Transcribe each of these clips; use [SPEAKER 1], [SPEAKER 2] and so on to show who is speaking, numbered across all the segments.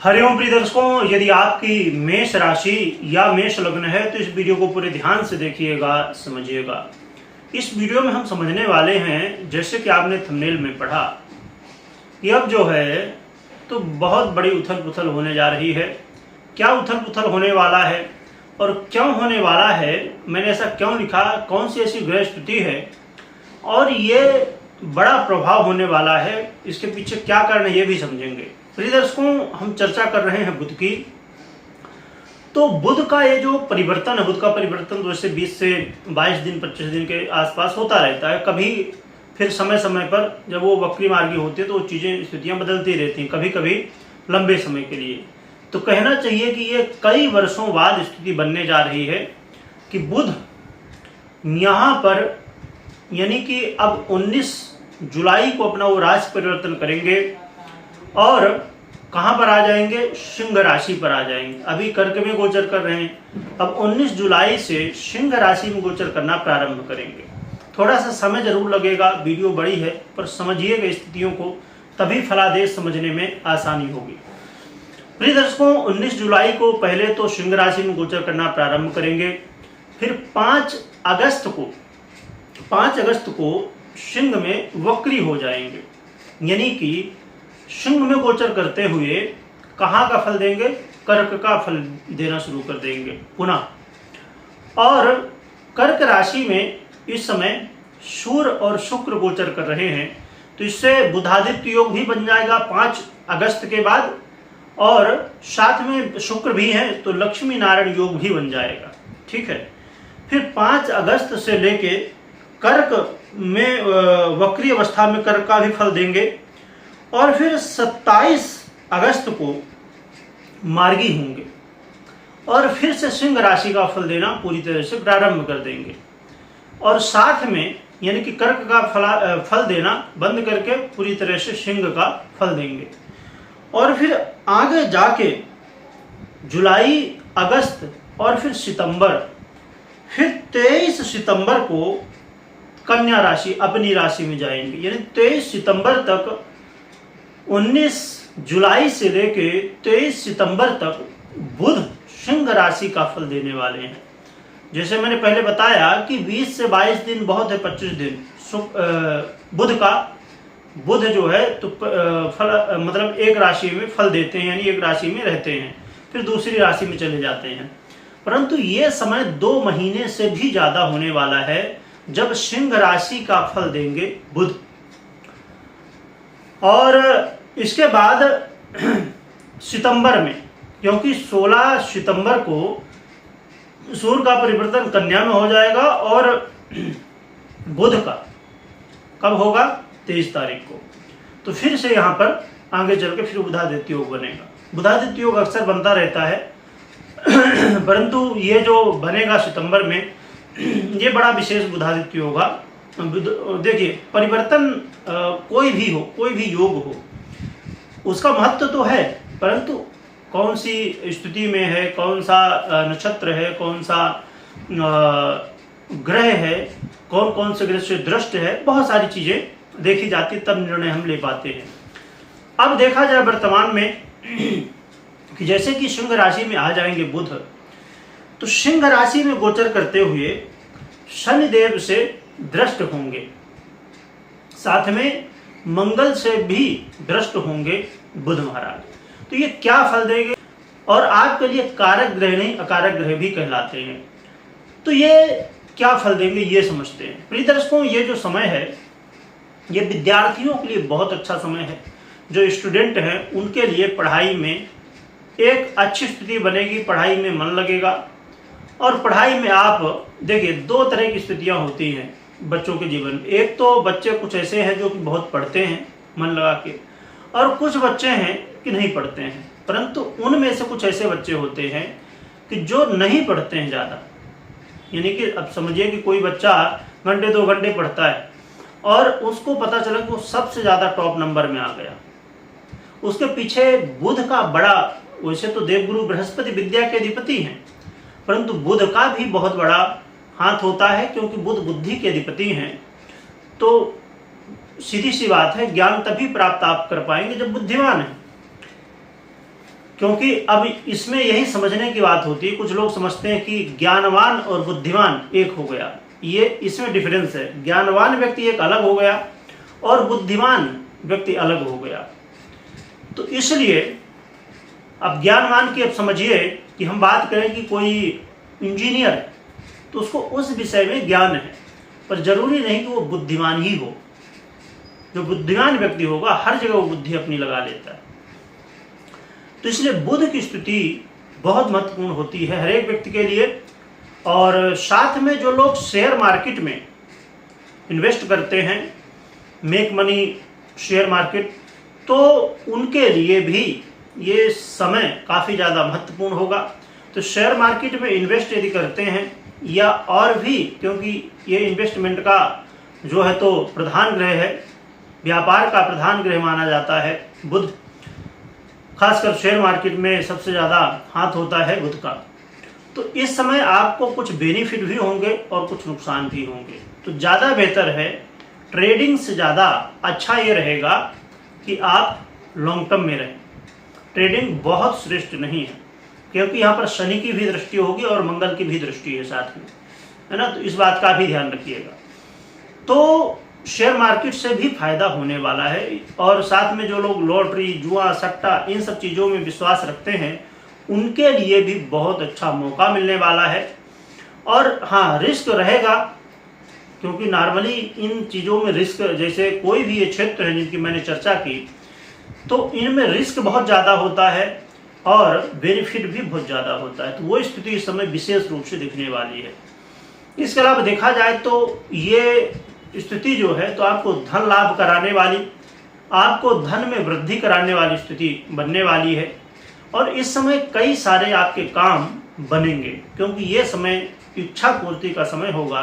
[SPEAKER 1] हरिओम प्रिय दर्शकों, यदि आपकी मेष राशि या मेष लग्न है तो इस वीडियो को पूरे ध्यान से देखिएगा, समझिएगा। इस वीडियो में हम समझने वाले हैं, जैसे कि आपने थंबनेल में पढ़ा कि अब जो है तो बहुत बड़ी उथल पुथल होने जा रही है। क्या उथल पुथल होने वाला है और क्यों होने वाला है, मैंने ऐसा क्यों लिखा, कौन सी ऐसी ग्रह स्थिति है और ये बड़ा प्रभाव होने वाला है, इसके पीछे क्या कारण है ये भी समझेंगे। प्रिय दर्शकों, हम चर्चा कर रहे हैं बुध की। तो बुध का ये जो परिवर्तन है, बुध का परिवर्तन तो वैसे 20 से 22 दिन 25 दिन के आसपास होता रहता है। कभी फिर समय समय पर जब वो वक्री मार्गी होती है तो चीज़ें, स्थितियाँ बदलती रहती हैं, कभी कभी लंबे समय के लिए। तो कहना चाहिए कि ये कई वर्षों बाद स्थिति बनने जा रही है कि बुध यहाँ पर यानी कि अब 19 जुलाई को अपना वो राशि परिवर्तन करेंगे और कहां पर आ जाएंगे, सिंह राशि पर आ जाएंगे। अभी कर्क में गोचर कर रहे हैं, अब 19 जुलाई से सिंह राशि में गोचर करना प्रारंभ करेंगे। थोड़ा सा समय जरूर लगेगा, वीडियो बड़ी है, पर समझिएगा स्थितियों को, तभी फलादेश समझने में आसानी होगी। प्रिय दर्शकों, 19 जुलाई को पहले तो सिंह राशि में गोचर करना प्रारंभ करेंगे, फिर 5 अगस्त को सिंह में वक्री हो जाएंगे, यानी कि सिंह में गोचर करते हुए कहाँ का फल देंगे, कर्क का फल देना शुरू कर देंगे पुनः। और कर्क राशि में इस समय सूर्य और शुक्र गोचर कर रहे हैं, तो इससे बुधादित्य योग भी बन जाएगा 5 अगस्त के बाद, और साथ में शुक्र भी है तो लक्ष्मी नारायण योग भी बन जाएगा। ठीक है, फिर 5 अगस्त से लेके कर्क में वक्री अवस्था में कर्क का भी फल देंगे, और फिर 27 अगस्त को मार्गी होंगे और फिर से सिंह राशि का फल देना पूरी तरह से प्रारंभ कर देंगे, और साथ में यानी कि कर्क का फल देना बंद करके पूरी तरह से सिंह का फल देंगे। और फिर आगे जाके जुलाई, अगस्त और फिर सितंबर, फिर 23 सितंबर को कन्या राशि अपनी राशि में जाएंगे, यानी 23 सितंबर तक, 19 जुलाई से लेके 23 सितंबर तक बुध सिंह राशि का फल देने वाले हैं। जैसे मैंने पहले बताया कि 20 से 22 दिन बहुत है, 25 दिन बुध जो है तो फल मतलब एक राशि में फल देते हैं, यानी एक राशि में रहते हैं, फिर दूसरी राशि में चले जाते हैं। परंतु ये समय 2 महीने से भी ज्यादा होने वाला है जब सिंह राशि का फल देंगे बुध। और इसके बाद सितंबर में, क्योंकि 16 सितंबर को सूर्य का परिवर्तन कन्या में हो जाएगा और बुध का कब होगा, 23 तारीख को, तो फिर से यहाँ पर आगे चल के फिर बुधादित्य योग बनेगा। बुधादित्य योग अक्सर बनता रहता है परंतु ये जो बनेगा सितंबर में, ये बड़ा विशेष बुधादित्य होगा। देखिए, परिवर्तन कोई भी हो, कोई भी योग हो, उसका महत्व तो है, परंतु कौन सी स्थिति में है, कौन सा नक्षत्र है, कौन सा ग्रह है, कौन कौन से ग्रह से दृष्ट है, बहुत सारी चीजें देखी जाती, तब निर्णय हम ले पाते हैं। अब देखा जाए वर्तमान में कि जैसे कि सिंह राशि में आ जाएंगे बुध, तो सिंह राशि में गोचर करते हुए शनिदेव से दृष्ट होंगे, साथ में मंगल से भी दृष्ट होंगे बुध महाराज। तो ये क्या फल देंगे, और आपके लिए कारक ग्रह नहीं अकारक ग्रह भी कहलाते हैं। तो ये क्या फल देंगे ये समझते हैं। प्रिय दर्शकों, ये जो समय है ये विद्यार्थियों के लिए बहुत अच्छा समय है। जो स्टूडेंट हैं उनके लिए पढ़ाई में एक अच्छी स्थिति बनेगी, पढ़ाई में मन लगेगा। और पढ़ाई में आप देखिए, 2 तरह की स्थितियां होती हैं बच्चों के जीवन में। एक तो बच्चे कुछ ऐसे हैं जो कि बहुत पढ़ते हैं मन लगा के, और कुछ बच्चे हैं कि नहीं पढ़ते हैं। परंतु उनमें से कुछ ऐसे बच्चे होते हैं कि जो नहीं पढ़ते हैं ज़्यादा, यानी कि अब समझिए कि कोई बच्चा घंटे 2 घंटे पढ़ता है और उसको पता चला कि वो सबसे ज़्यादा टॉप नंबर में आ गया। उसके पीछे बुध का बड़ा, वैसे तो देवगुरु बृहस्पति विद्या के अधिपति हैं, परंतु बुध का भी बहुत बड़ा हाथ होता है, क्योंकि बुध बुद्धि के अधिपति हैं। तो सीधी सी बात है, ज्ञान तभी प्राप्त आप कर पाएंगे जब बुद्धिमान है। क्योंकि अब इसमें यही समझने की बात होती है, कुछ लोग समझते हैं कि ज्ञानवान और बुद्धिमान एक हो गया, ये इसमें डिफरेंस है। ज्ञानवान व्यक्ति एक अलग हो गया और बुद्धिमान व्यक्ति अलग हो गया। तो इसलिए अब ज्ञानवान की, अब समझिए कि हम बात करें कि कोई इंजीनियर है तो उसको उस विषय में ज्ञान है, पर जरूरी नहीं कि वो बुद्धिमान ही हो। जो बुद्धिमान व्यक्ति होगा हर जगह वो बुद्धि अपनी लगा लेता है। तो इसलिए बुद्ध की स्थिति बहुत महत्वपूर्ण होती है हर एक व्यक्ति के लिए। और साथ में जो लोग शेयर मार्केट में इन्वेस्ट करते हैं, मेक मनी शेयर मार्केट, तो उनके लिए भी ये समय काफ़ी ज़्यादा महत्वपूर्ण होगा। तो शेयर मार्केट में इन्वेस्ट यदि करते हैं या और भी, क्योंकि ये इन्वेस्टमेंट का जो है तो प्रधान ग्रह है, व्यापार का प्रधान ग्रह माना जाता है बुध, खासकर शेयर मार्केट में सबसे ज़्यादा हाथ होता है बुध का। तो इस समय आपको कुछ बेनिफिट भी होंगे और कुछ नुकसान भी होंगे। तो ज़्यादा बेहतर है, ट्रेडिंग से ज़्यादा अच्छा ये रहेगा कि आप लॉन्ग टर्म में रहें। ट्रेडिंग बहुत श्रेष्ठ नहीं है, क्योंकि यहाँ पर शनि की भी दृष्टि होगी और मंगल की भी दृष्टि है साथ में, है ना। तो इस बात का भी ध्यान रखिएगा। तो शेयर मार्केट से भी फायदा होने वाला है, और साथ में जो लोग लॉटरी, जुआ, सट्टा, इन सब चीज़ों में विश्वास रखते हैं उनके लिए भी बहुत अच्छा मौका मिलने वाला है। और हाँ, रिस्क रहेगा, क्योंकि नॉर्मली इन चीज़ों में रिस्क, जैसे कोई भी ये क्षेत्र है जिनकी मैंने चर्चा की, तो इनमें रिस्क बहुत ज़्यादा होता है और बेनिफिट भी बहुत ज़्यादा होता है। तो वो स्थिति इस समय विशेष रूप से दिखने वाली है। इसके अलावा देखा जाए तो ये स्थिति जो है तो आपको धन लाभ कराने वाली, आपको धन में वृद्धि कराने वाली स्थिति बनने वाली है। और इस समय कई सारे आपके काम बनेंगे, क्योंकि ये समय इच्छा पूर्ति का समय होगा।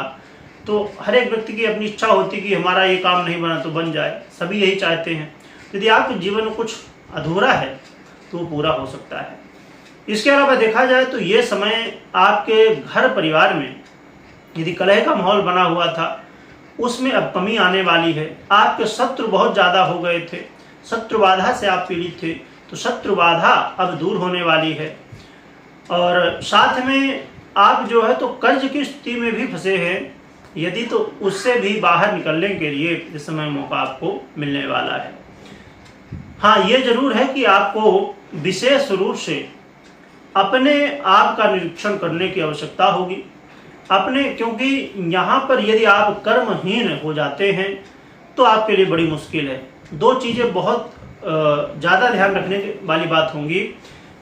[SPEAKER 1] तो हर एक व्यक्ति की अपनी इच्छा होती है कि हमारा ये काम नहीं बना तो बन जाए, सभी यही चाहते हैं। यदि आपके जीवन में कुछ अधूरा है तो वो पूरा हो सकता है। इसके अलावा देखा जाए तो ये समय आपके घर परिवार में यदि कलह का माहौल बना हुआ था उसमें अब कमी आने वाली है। आपके शत्रु बहुत ज़्यादा हो गए थे, शत्रु बाधा से आप पीड़ित थे, तो शत्रु बाधा अब दूर होने वाली है। और साथ में आप जो है तो कर्ज की स्थिति में भी फंसे हैं यदि, तो उससे भी बाहर निकलने के लिए इस समय मौका आपको मिलने वाला है। हाँ, ये जरूर है कि आपको विशेष रूप से अपने आप का निरीक्षण करने की आवश्यकता होगी अपने, क्योंकि यहाँ पर यदि आप कर्महीन हो जाते हैं तो आपके लिए बड़ी मुश्किल है। दो चीज़ें बहुत ज़्यादा ध्यान रखने वाली बात होंगी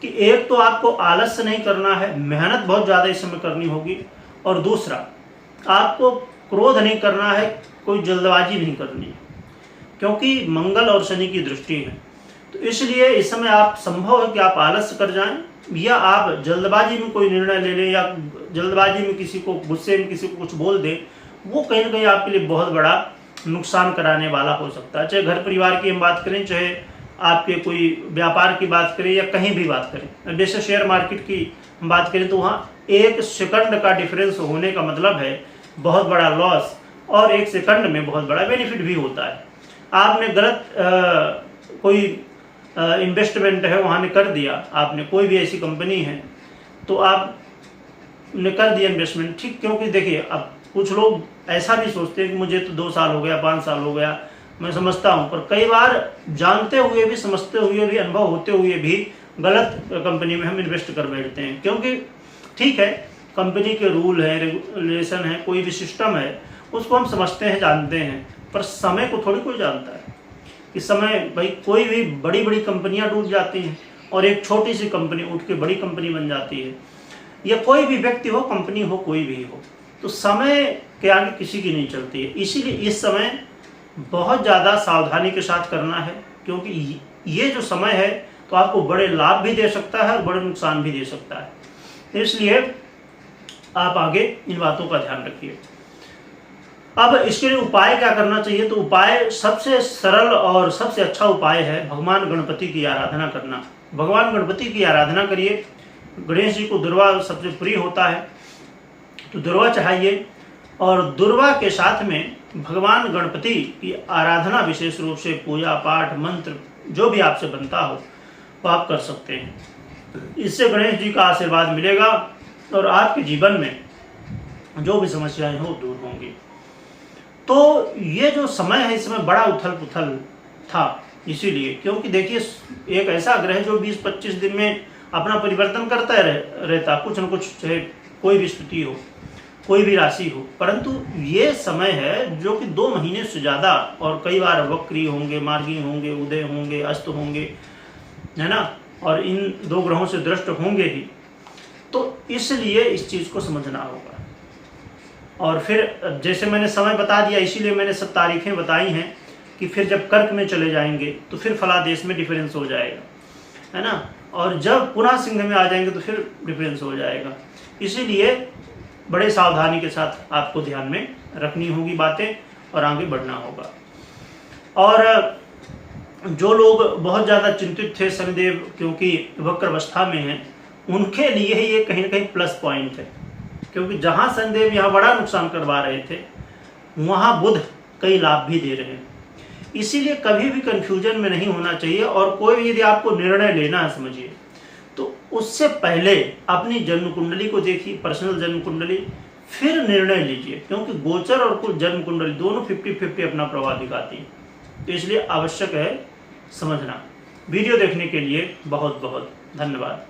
[SPEAKER 1] कि एक तो आपको आलस्य नहीं करना है, मेहनत बहुत ज़्यादा इस समय करनी होगी, और दूसरा आपको क्रोध नहीं करना है, कोई जल्दबाजी नहीं करनी है, क्योंकि मंगल और शनि की दृष्टि है। तो इसलिए इस समय आप संभव है कि आप आलस्य कर जाएं या आप जल्दबाजी में कोई निर्णय ले लें या जल्दबाजी में किसी को, गुस्से में किसी को कुछ बोल दें, वो कहीं ना कहीं आपके लिए बहुत बड़ा नुकसान कराने वाला हो सकता है। चाहे घर परिवार की हम बात करें, चाहे आपके कोई व्यापार की बात करें या कहीं भी बात करें। जैसे शेयर मार्केट की हम बात करें तो वहाँ 1 सेकंड का डिफरेंस होने का मतलब है बहुत बड़ा लॉस, और 1 सेकंड में बहुत बड़ा बेनिफिट भी होता है। आपने गलत कोई इन्वेस्टमेंट है वहाँ ने कर दिया, आपने कोई भी ऐसी कंपनी है तो आपने कर दिया इन्वेस्टमेंट, ठीक, क्योंकि देखिए अब कुछ लोग ऐसा भी सोचते हैं कि मुझे तो 2 साल हो गया, 5 साल हो गया, मैं समझता हूँ, पर कई बार जानते हुए भी, समझते हुए भी, अनुभव होते हुए भी गलत कंपनी में हम इन्वेस्ट कर बैठते हैं। क्योंकि ठीक है, कंपनी के रूल है, रेगुलेशन है, कोई भी सिस्टम है, उसको हम समझते हैं, जानते हैं, पर समय को थोड़ी कोई जानता है कि समय, भाई कोई भी बड़ी बड़ी कंपनियां टूट जाती हैं और एक छोटी सी कंपनी उठ के बड़ी कंपनी बन जाती है, या कोई भी व्यक्ति हो, कंपनी हो, कोई भी हो, तो समय के आगे किसी की नहीं चलती है। इसीलिए इस समय बहुत ज़्यादा सावधानी के साथ करना है, क्योंकि ये जो समय है तो आपको बड़े लाभ भी दे सकता है और बड़े नुकसान भी दे सकता है। इसलिए आप आगे इन बातों का ध्यान रखिए। अब इसके लिए उपाय क्या करना चाहिए, तो उपाय सबसे सरल और सबसे अच्छा उपाय है भगवान गणपति की आराधना करना। भगवान गणपति की आराधना करिए। गणेश जी को दुर्वा सबसे प्रिय होता है, तो दुर्वा चढ़ाइए, और दुर्वा के साथ में भगवान गणपति की आराधना, विशेष रूप से पूजा पाठ, मंत्र, जो भी आपसे बनता हो वो आप कर सकते हैं। इससे गणेश जी का आशीर्वाद मिलेगा और आपके जीवन में जो भी समस्याएं हो दूर होंगी। तो ये जो समय है इसमें बड़ा उथल पुथल था, इसीलिए क्योंकि देखिए एक ऐसा ग्रह जो 20-25 दिन में अपना परिवर्तन करता रहता, कुछ न कुछ, चाहे कोई भी स्थिति हो, कोई भी राशि हो, परंतु ये समय है जो कि 2 महीने से ज़्यादा, और कई बार वक्री होंगे, मार्गी होंगे, उदय होंगे, अस्त होंगे, है ना, और इन 2 ग्रहों से दृष्ट होंगे ही। तो इसलिए इस चीज़ को समझना होगा। और फिर जैसे मैंने समय बता दिया, इसीलिए मैंने सब तारीखें बताई हैं कि फिर जब कर्क में चले जाएंगे तो फिर फलादेश में डिफरेंस हो जाएगा, है ना, और जब पुनः सिंह में आ जाएंगे तो फिर डिफरेंस हो जाएगा। इसीलिए बड़े सावधानी के साथ आपको ध्यान में रखनी होगी बातें और आगे बढ़ना होगा। और जो लोग बहुत ज़्यादा चिंतित थे शनिदेव क्योंकि वक्र अवस्था में हैं, उनके लिए ही ये कहीं ना कहीं प्लस पॉइंट है, क्योंकि जहाँ शनिदेव यहाँ बड़ा नुकसान करवा रहे थे वहाँ बुध कई लाभ भी दे रहे हैं। इसीलिए कभी भी कंफ्यूजन में नहीं होना चाहिए, और कोई भी यदि आपको निर्णय लेना है समझिए तो उससे पहले अपनी जन्म कुंडली को देखिए, पर्सनल जन्म कुंडली, फिर निर्णय लीजिए, क्योंकि गोचर और कुल जन्म कुंडली दोनों 50-50 अपना प्रभाव दिखाती हैं। तो इसलिए आवश्यक है समझना। वीडियो देखने के लिए बहुत बहुत धन्यवाद।